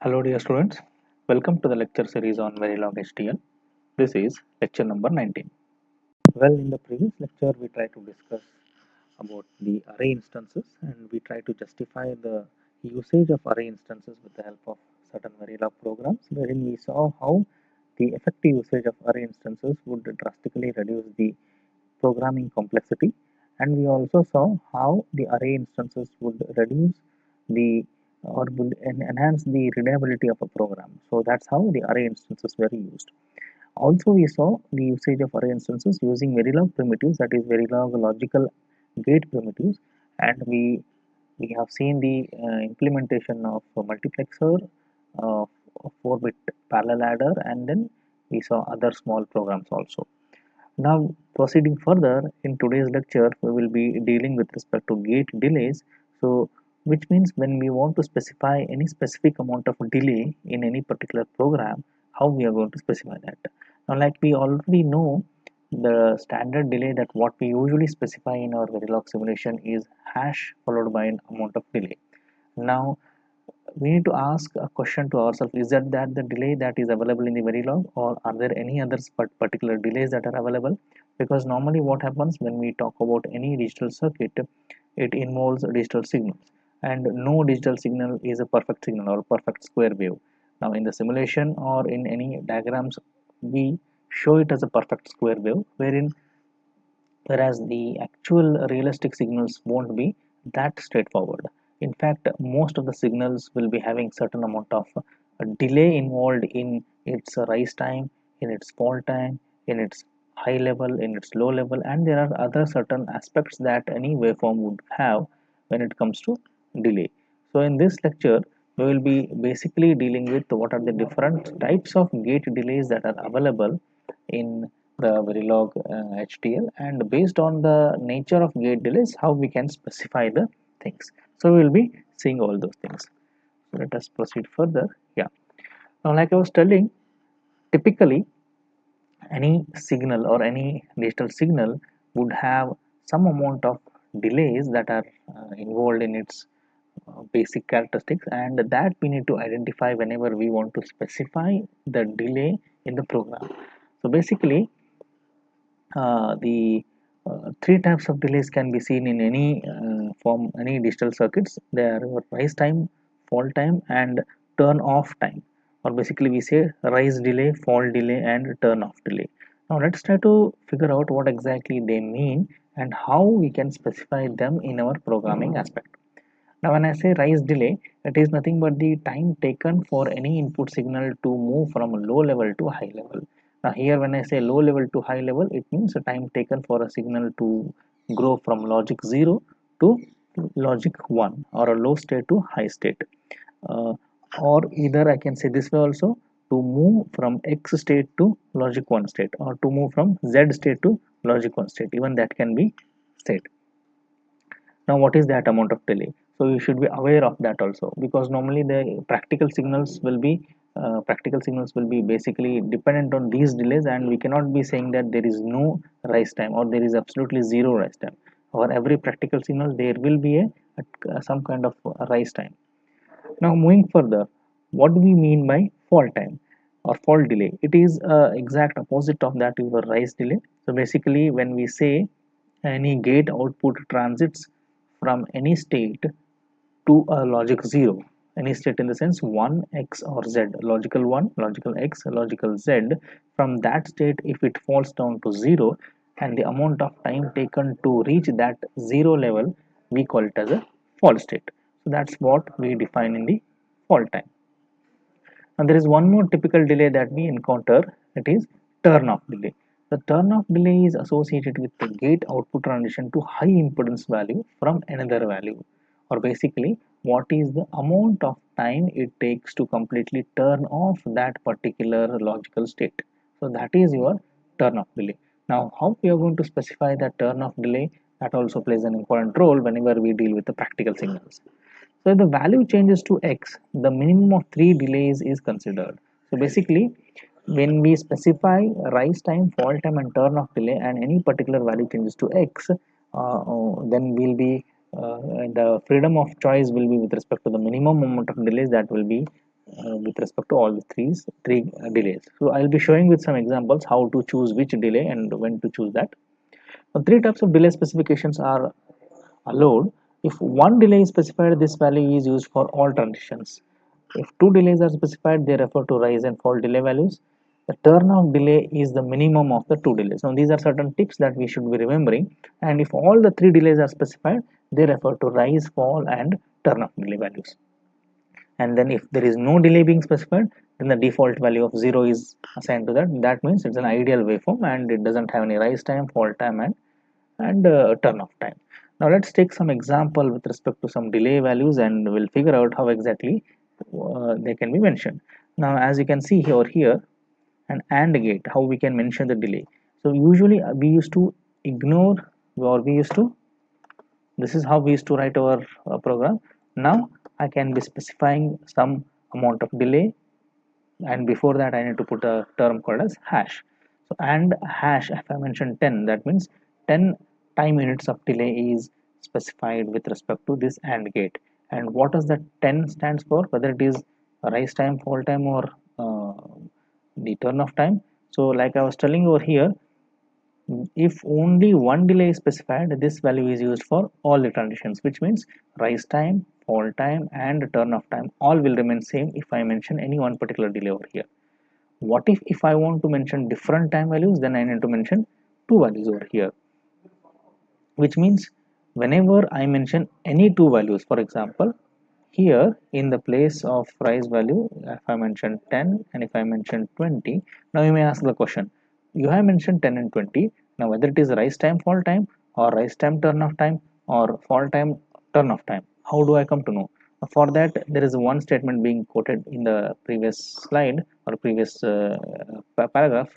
Hello dear students, welcome to the lecture series on Verilog HTL. This is lecture number 19. Well, in the previous lecture we tried to discuss about the array instances and we try to justify the usage of array instances with the help of certain Verilog programs wherein we saw how the effective usage of array instances would drastically reduce the programming complexity, and we also saw how the array instances would reduce the or would enhance the reliability of a program. So that's how the array instances were used. Also, we saw the usage of array instances using Verilog primitives, that is Verilog logical gate primitives, and we have seen the implementation of a multiplexer, uh, 4-bit parallel adder, and then we saw other small programs also. Now, proceeding further, in today's lecture, we will be dealing with respect to gate delays. So, which means when we want to specify any specific amount of delay in any particular program, how we are going to specify that. Now, like we already know, the standard delay that what we usually specify in our Verilog simulation is hash followed by an amount of delay. Now, we need to ask a question to ourselves: is that the delay that is available in the Verilog, or are there any other particular delays that are available? Because normally what happens when we talk about any digital circuit, it involves digital signals, and no digital signal is a perfect signal or perfect square wave. Now in the simulation or in any diagrams, we show it as a perfect square wave, whereas the actual realistic signals won't be that straightforward. In fact, most of the signals will be having certain amount of delay involved in its rise time, in its fall time, in its high level, in its low level, and there are other certain aspects that any waveform would have when it comes to delay. So in this lecture, we will be basically dealing with what are the different types of gate delays that are available in the Verilog HTL, and based on the nature of gate delays, how we can specify the things. So we will be seeing all those things. So let us proceed further. Yeah. Now, like I was telling, typically any signal or any digital signal would have some amount of delays that are involved in its basic characteristics, and that we need to identify whenever we want to specify the delay in the program. So basically, the three types of delays can be seen in any form, any digital circuits. They are rise time, fall time, and turn off time. Or basically, we say rise delay, fall delay, and turn off delay. Now, let's try to figure out what exactly they mean and how we can specify them in our programming aspect. Now, when I say rise delay, it is nothing but the time taken for any input signal to move from low level to high level. Now, here when I say low level to high level, it means the time taken for a signal to grow from logic 0 to logic 1, or a low state to high state. Uh, or either I can say this way also, to move from X state to logic 1 state, or to move from Z state to logic 1 state. Even that can be said. Now what is that amount of delay? So you should be aware of that also, because normally the practical signals will be basically dependent on these delays, and we cannot be saying that there is no rise time or there is absolutely zero rise time. For every practical signal there will be a some kind of rise time. Now moving further, what do we mean by fall time or fall delay? It is exact opposite of that your rise delay. So basically when we say any gate output transits from any state to a logic 0, any state in the sense 1, x or z, logical 1, logical x, logical z, from that state if it falls down to 0, and the amount of time taken to reach that 0 level, we call it as a fall state. So that's what we define in the fall time. And there is one more typical delay that we encounter, it is turn off delay. The turn off delay is associated with the gate output transition to high impedance value from another value, or basically what is the amount of time it takes to completely turn off that particular logical state. So that is your turn off delay. Now how we are going to specify that turn off delay, that also plays an important role whenever we deal with the practical signals. So if the value changes to x, the minimum of three delays is considered. So basically, when we specify rise time, fall time, and turn off delay, and any particular value changes to x, then we'll be the freedom of choice will be with respect to the minimum amount of delays that will be with respect to all the three delays. So I'll be showing with some examples how to choose which delay and when to choose that. Now, three types of delay specifications are allowed. If one delay is specified, this value is used for all transitions. If two delays are specified, they refer to rise and fall delay values. The turnout delay is the minimum of the two delays. Now, these are certain tips that we should be remembering. And if all the three delays are specified, they refer to rise, fall, and turnout delay values. And then if there is no delay being specified, then the default value of 0 is assigned to that. That means it's an ideal waveform and it doesn't have any rise time, fall time, and turn off time. Now let's take some example with respect to some delay values and we'll figure out how exactly they can be mentioned. Now as you can see here an AND gate, how we can mention the delay. So usually we used to ignore, or we used to, this is how we used to write our program. Now I can be specifying some amount of delay, and before that I need to put a term called as hash. So and hash, if I mention 10, that means 10 time units of delay is specified with respect to this AND gate. And what does that 10 stands for, whether it is rise time, fall time, or uh, the turn off time. So like I was telling over here, if only one delay is specified, this value is used for all the transitions, which means rise time, fall time, and turn off time all will remain same if I mention any one particular delay over here. What if I want to mention different time values, then I need to mention two values over here, which means whenever I mention any two values, for example, here in the place of rise value, if I mention 10 and if I mention 20, now you may ask the question, you have mentioned 10 and 20, now whether it is rise time, fall time, or rise time, turn off time, or fall time, turn off time, how do I come to know? For that, there is one statement being quoted in the previous slide or previous paragraph.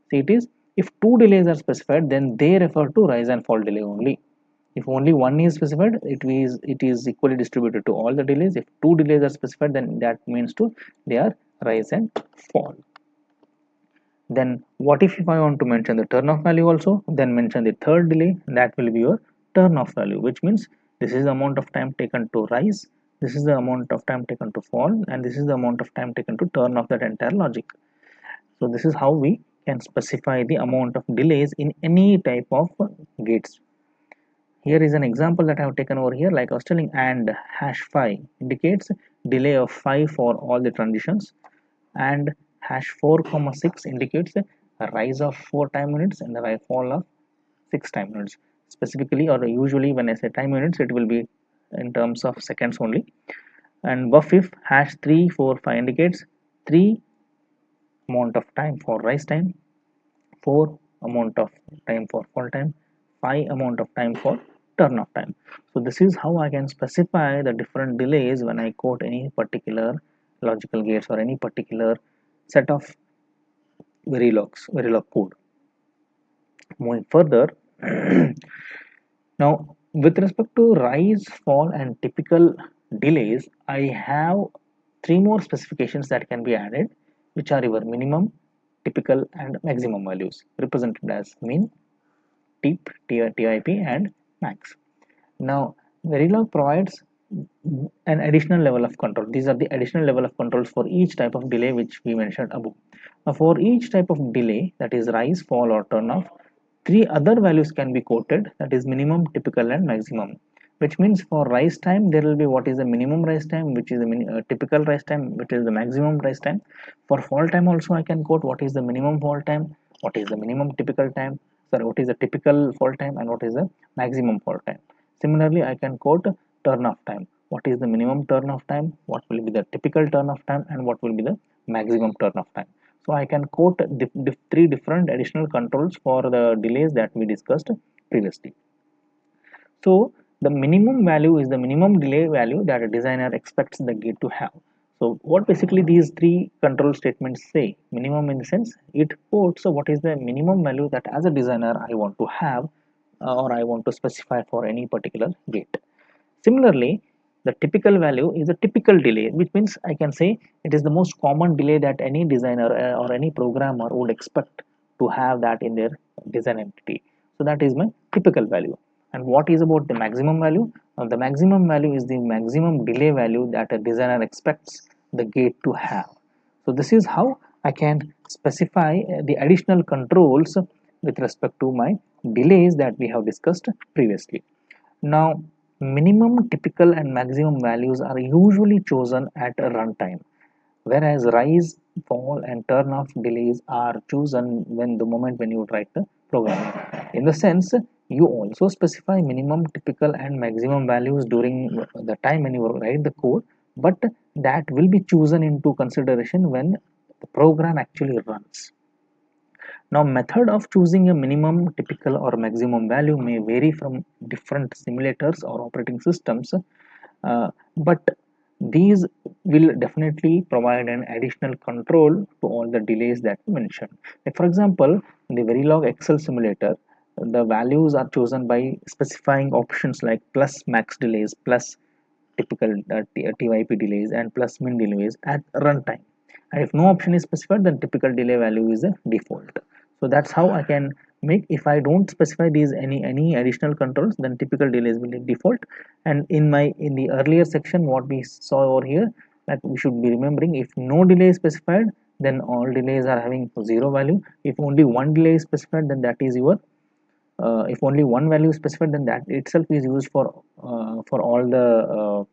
See, it is, if two delays are specified, then they refer to rise and fall delay only. If only one is specified, it is equally distributed to all the delays. If two delays are specified, then that means to they are rise and fall. Then what if I want to mention the turn off value also? Then mention the third delay, that will be your turn off value, which means this is the amount of time taken to rise, this is the amount of time taken to fall, and this is the amount of time taken to turn off that entire logic. So this is how we can specify the amount of delays in any type of gates. Here is an example that I have taken over here, like I was telling, and hash 5 indicates delay of 5 for all the transitions, and hash 4 comma 6 indicates a rise of 4 time units and a fall of 6 time units. Specifically, or usually when I say time units, it will be in terms of seconds only. And buff if hash 3 4 5 indicates 3 amount of time for rise time, 4 amount of time for fall time, 5 amount of time for turn off time. So this is how I can specify the different delays when I quote any particular logical gates or any particular set of Verilog code. Moving further, now with respect to rise, fall, and typical delays, I have three more specifications that can be added, which are your minimum, typical, and maximum values, represented as min, tip, tip, and max. Now, Verilog provides an additional level of control. These are the additional level of controls for each type of delay which we mentioned above. Now, for each type of delay, that is rise, fall, or turn off, three other values can be quoted, that is minimum, typical, and maximum. Which means for rise time, there will be what is the minimum rise time, which is the typical rise time, which is the maximum rise time. For fall time also, I can quote what is the minimum fall time, what is the minimum typical time, sorry, what is the typical fall time, and what is the maximum fall time. Similarly, I can quote turn off time. What is the minimum turn off time? What will be the typical turn off time? And what will be the maximum turn off time? So I can quote three different additional controls for the delays that we discussed previously. So the minimum value is the minimum delay value that a designer expects the gate to have. So what basically these three control statements say, minimum in the sense it quotes what is the minimum value that as a designer I want to have or I want to specify for any particular gate. Similarly, the typical value is a typical delay, which means I can say it is the most common delay that any designer or any programmer would expect to have that in their design entity. So that is my typical value. And what is about the maximum value? The maximum value is the maximum delay value that a designer expects the gate to have. So this is how I can specify the additional controls with respect to my delays that we have discussed previously. Now, minimum, typical and maximum values are usually chosen at a runtime, whereas rise, fall and turn off delays are chosen when the moment when you write the program. In the sense, you also specify minimum, typical and maximum values during the time when you write the code, but that will be chosen into consideration when the program actually runs. Now, method of choosing a minimum, typical or maximum value may vary from different simulators or operating systems, but these will definitely provide an additional control to all the delays that we mentioned. Like for example, in the Verilog Excel simulator, the values are chosen by specifying options like plus max delays, plus typical TYP delays and plus min delays at runtime. And if no option is specified, then typical delay value is a default. So that's how I can make. If I don't specify these any additional controls, then typical delays will be default. And in the earlier section, what we saw over here, that we should be remembering, if no delay is specified, then all delays are having zero value. If only one delay is specified, then that is your if only one value is specified, then that itself is used for all the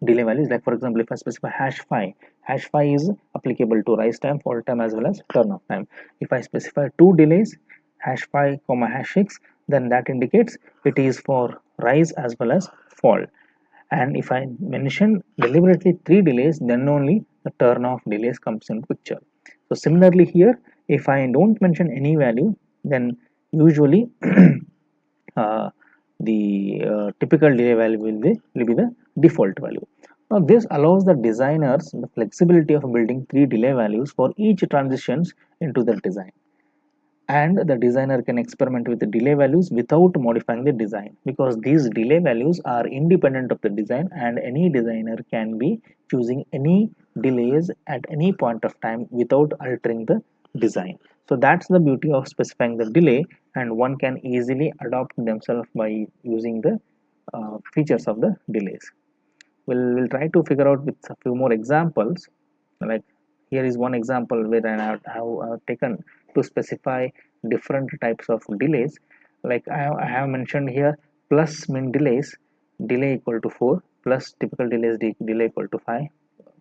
delay values. Like for example, if I specify hash 5 is applicable to rise time, fall time as well as turn off time. If I specify two delays, hash 5 comma hash 6, then that indicates it is for rise as well as fall. And if I mention deliberately three delays, then only the turn off delays comes in picture. So similarly here, if I don't mention any value, then usually the typical delay value will be the default value. Now this allows the designers the flexibility of building three delay values for each transitions into the design, and the designer can experiment with the delay values without modifying the design, because these delay values are independent of the design and any designer can be choosing any delays at any point of time without altering the design. So that's the beauty of specifying the delay, and one can easily adopt themselves by using the features of the delays. We'll try to figure out with a few more examples. Like here is one example where I have taken to specify different types of delays. Like I have mentioned here, plus min delays, delay equal to 4, plus typical delays, delay equal to 5,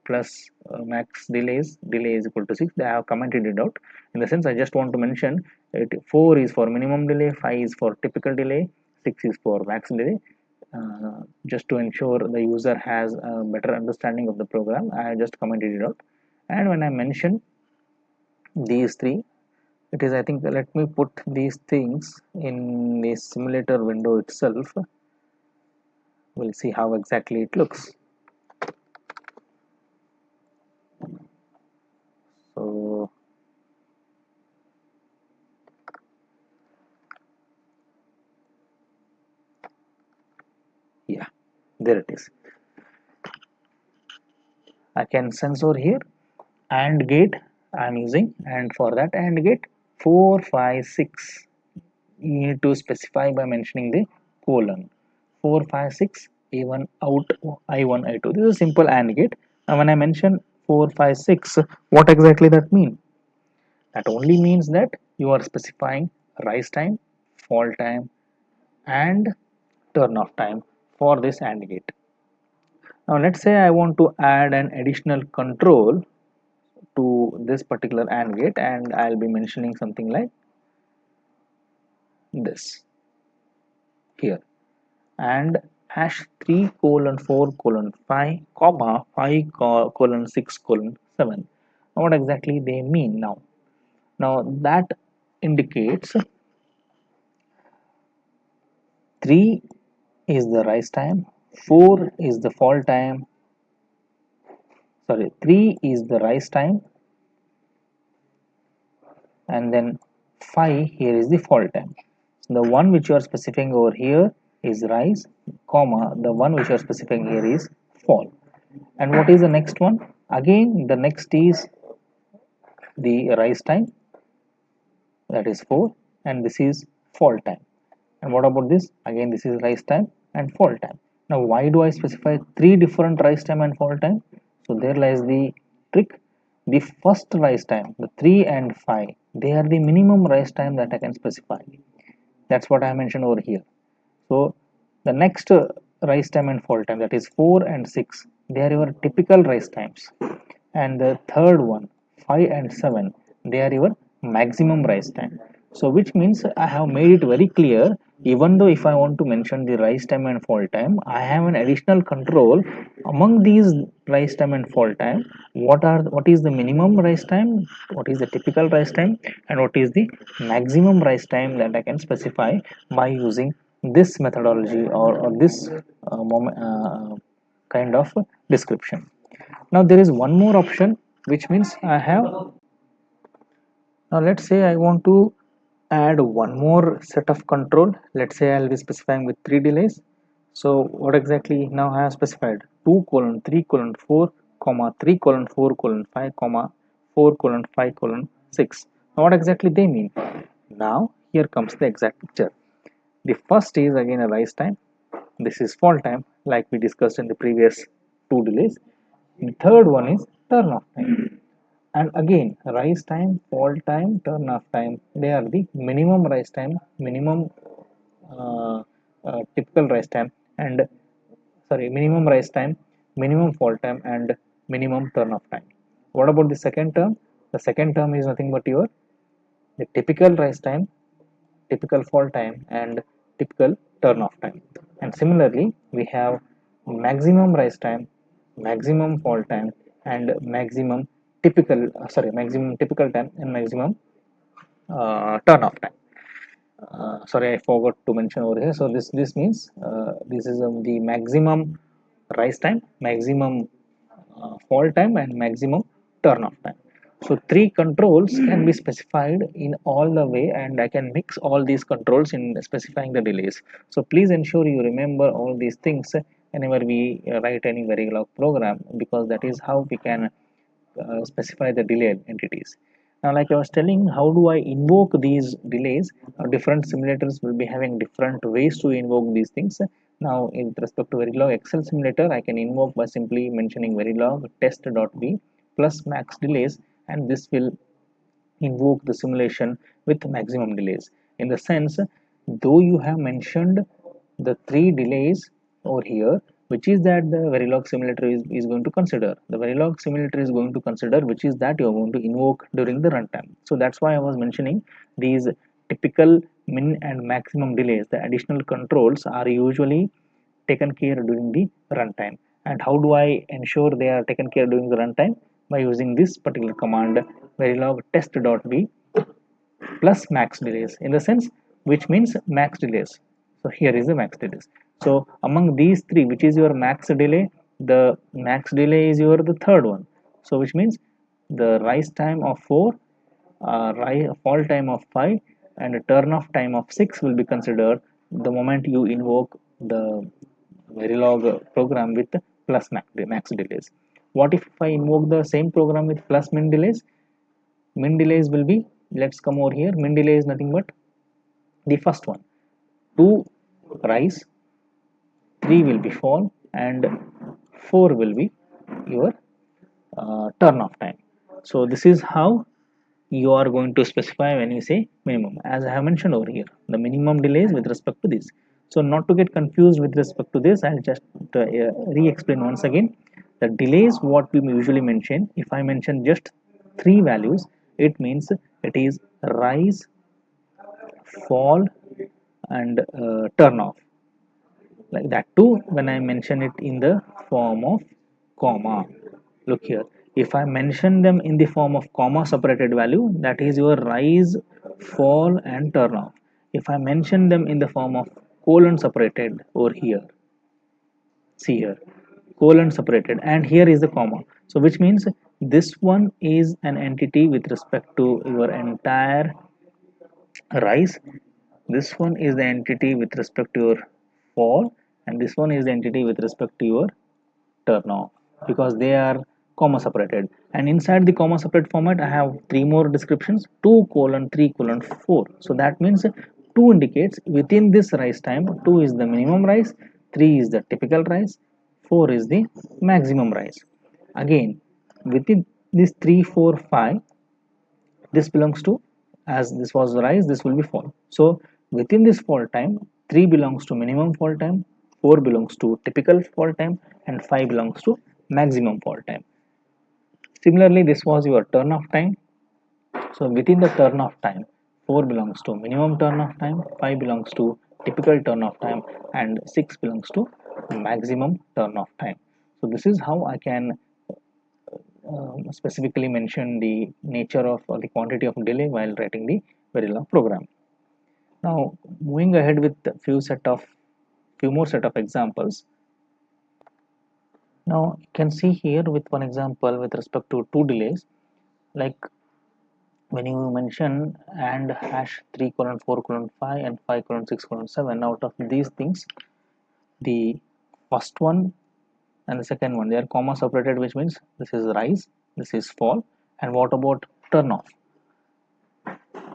plus max delays, delay is equal to 6. I have commented it out. In the sense, I just want to mention it, 4 is for minimum delay, 5 is for typical delay, 6 is for max delay. Just to ensure the user has a better understanding of the program, I just commented it out. And when I mention these three, it is, I think, let me put these things in the simulator window itself. We'll see how exactly it looks. So yeah, there it is. I can censor here AND gate I'm using, and for that AND gate 4 5 6, you need to specify by mentioning the colon 4 5 6 A1 out I1 I2. This is a simple AND gate. And when I mention 4 5 6, what exactly that mean? That only means that you are specifying rise time, fall time and turn off time for this AND gate. Now let's say I want to add an additional control to this particular AND gate, and I'll be mentioning something like this here, and hash 3 colon 4 colon 5 comma 5 colon 6 colon 7. Now what exactly they mean now? Now that indicates 3 is the rise time, 4 is the fall time, sorry, 3 is the rise time, and then 5 here is the fall time. The one which you are specifying over here is rise, comma, the one which you are specifying here is fall. And what is the next one? Again, the next is the rise time, that is 4, and this is fall time. And what about this? Again, this is rise time and fall time. Now, why do I specify three different rise time and fall time? So there lies the trick. The first rise time, the 3 and 5, they are the minimum rise time that I can specify. That's what I mentioned over here. So the next rise time and fall time, that is 4 and 6, they are your typical rise times. And the third one, 5 and 7, they are your maximum rise time. So which means I have made it very clear, even though if I want to mention the rise time and fall time, I have an additional control among these rise time and fall time. What is the minimum rise time, what is the typical rise time, and what is the maximum rise time that I can specify by using this methodology, or this kind of description. Now there is one more option, which means I have, now let's say I want to add one more set of control. Let's say I'll be specifying with 3 delays. So what exactly now I have specified? 2 colon 3 colon 4 comma 3 colon 4 colon 5 comma 4 colon 5 colon 6. Now what exactly they mean? Now here comes the exact picture. The first is again a rise time. This is fall time, like we discussed in the previous 2 delays. The third one is turn off time. And again, rise time, fall time, turn off time, they are the minimum rise time, minimum uh, typical rise time, and sorry, minimum rise time, minimum fall time, and minimum turn off time. What about the second term? The second term is nothing but your the typical rise time, typical fall time, and typical turn off time. And similarly, we have maximum rise time, maximum fall time, and maximum maximum typical time, and maximum turn off time. Sorry, I forgot to mention over here. So this means this is the maximum rise time, maximum fall time, and maximum turn off time. So three controls can be specified in all the way, and I can mix all these controls in specifying the delays. So please ensure you remember all these things whenever we write any Verilog program, because that is how we can specify the delay entities. Now, like I was telling, how do I invoke these delays? Different simulators will be having different ways to invoke these things. Now, in respect to Verilog Excel simulator, I can invoke by simply mentioning Verilog test.b plus max delays, and this will invoke the simulation with maximum delays. In the sense, though you have mentioned the 3 delays over here, which is that the Verilog simulator is going to consider. The Verilog simulator is going to consider which is that you are going to invoke during the runtime. So that's why I was mentioning these typical min and maximum delays. The additional controls are usually taken care during the runtime. And how do I ensure they are taken care during the runtime? By using this particular command, verilog test.b plus max delays, in the sense which means max delays. So here is the max delays. So among these three, which is your max delay? The max delay is your the third one. So which means the rise time of 4, fall time of 5, and a turn off time of 6 will be considered the moment you invoke the Verilog program with plus max delays. What if I invoke the same program with plus min delays? Min delays will be, let's come over here. Min delay is nothing but the first one, 2 rise, 3 will be fall, and 4 will be your turn off time. So this is how you are going to specify when you say minimum, as I have mentioned over here, the minimum delays with respect to this. So not to get confused with respect to this, I'll just re-explain once again. The delays what we usually mention, if I mention just 3 values, it means it is rise, fall, and turn off, like that too when I mention it in the form of comma. Look here, if I mention them in the form of comma separated value, that is your rise, fall, and turn off. If I mention them in the form of colon separated over here, see here, colon separated, and here is the comma. So which means this one is an entity with respect to your entire rise, this one is the entity with respect to your fall, and this one is the entity with respect to your turn off, because they are comma separated. And inside the comma separate format, I have 3 more descriptions: 2 colon 3 colon 4. So that means 2 indicates within this rise time, 2 is the minimum rise, 3 is the typical rise, 4 is the maximum rise. Again, within this 3, 4, 5, this belongs to, as this was rise, this will be fall. So within this fall time, 3 belongs to minimum fall time, 4 belongs to typical fall time, and 5 belongs to maximum fall time. Similarly, this was your turn of time. So within the turn of time, 4 belongs to minimum turn of time, 5 belongs to typical turn of time, and 6 belongs to maximum turn of time. So this is how I can specifically mention the nature of, or the quantity of delay while writing the Verilog program. Now moving ahead with a few more set of examples. Now you can see here with one example with respect to two delays, like when you mention and hash 3 colon 4 colon 5 and 5 colon 6 colon 7, out of these things, the first one and the second one, they are comma separated, which means this is rise, this is fall. And what about turn off?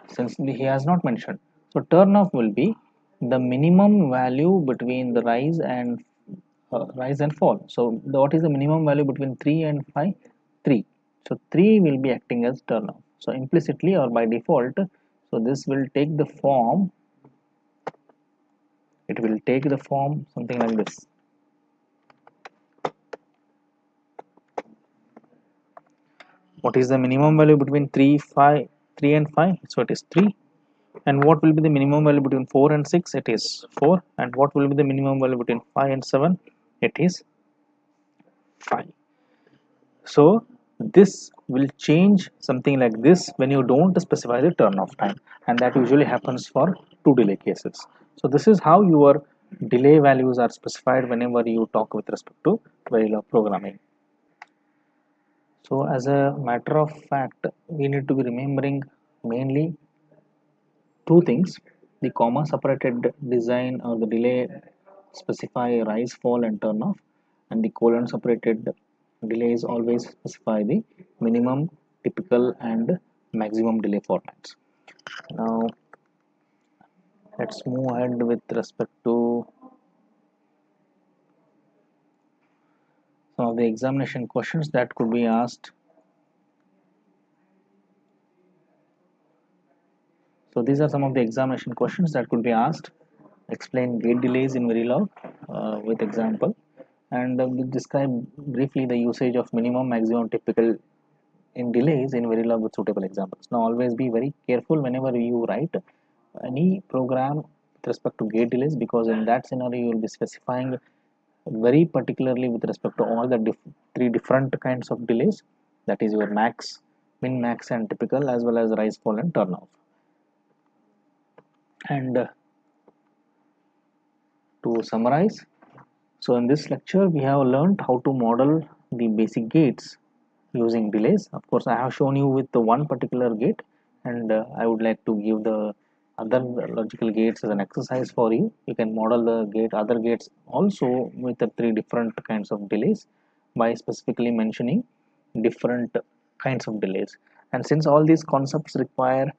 Since he has not mentioned, so turn off will be the minimum value between the rise and fall. So what is the minimum value between 3 and 5? 3. So 3 will be acting as turn off. So implicitly or by default, so this will take the form, it will take the form something like this. What is the minimum value between 3 and 5? So it is 3. And what will be the minimum value between 4 and 6? It is 4. And what will be the minimum value between 5 and 7? It is 5. So this will change something like this when you don't specify the turn off time, and that usually happens for two delay cases. So this is how your delay values are specified whenever you talk with respect to Verilog programming. So as a matter of fact, we need to be remembering mainly two things: the comma separated design or the delay specify rise, fall, and turn off, and the colon separated delays always specify the minimum, typical, and maximum delay formats. Now let's move ahead with respect to some of the examination questions that could be asked. So these are some of the examination questions that could be asked. Explain gate delays in Verilog with example, and we'll describe briefly the usage of minimum, maximum, typical in delays in Verilog with suitable examples. Now always be very careful whenever you write any program with respect to gate delays, because in that scenario you will be specifying very particularly with respect to all the three different kinds of delays, that is your max, min, max, and typical, as well as rise, fall, and turn off. And to summarize, so in this lecture we have learned how to model the basic gates using delays. Of course, I have shown you with the one particular gate, and I would like to give the other logical gates as an exercise for you. You can model the other gates also with the three different kinds of delays by specifically mentioning different kinds of delays. And since all these concepts require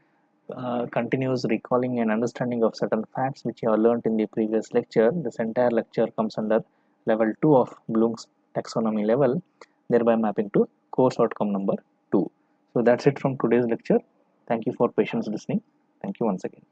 continuous recalling and understanding of certain facts which you have learnt in the previous lecture, this entire lecture comes under level 2 of Bloom's taxonomy level, thereby mapping to course outcome number 2. So that's it from today's lecture. Thank you for patience listening. Thank you once again.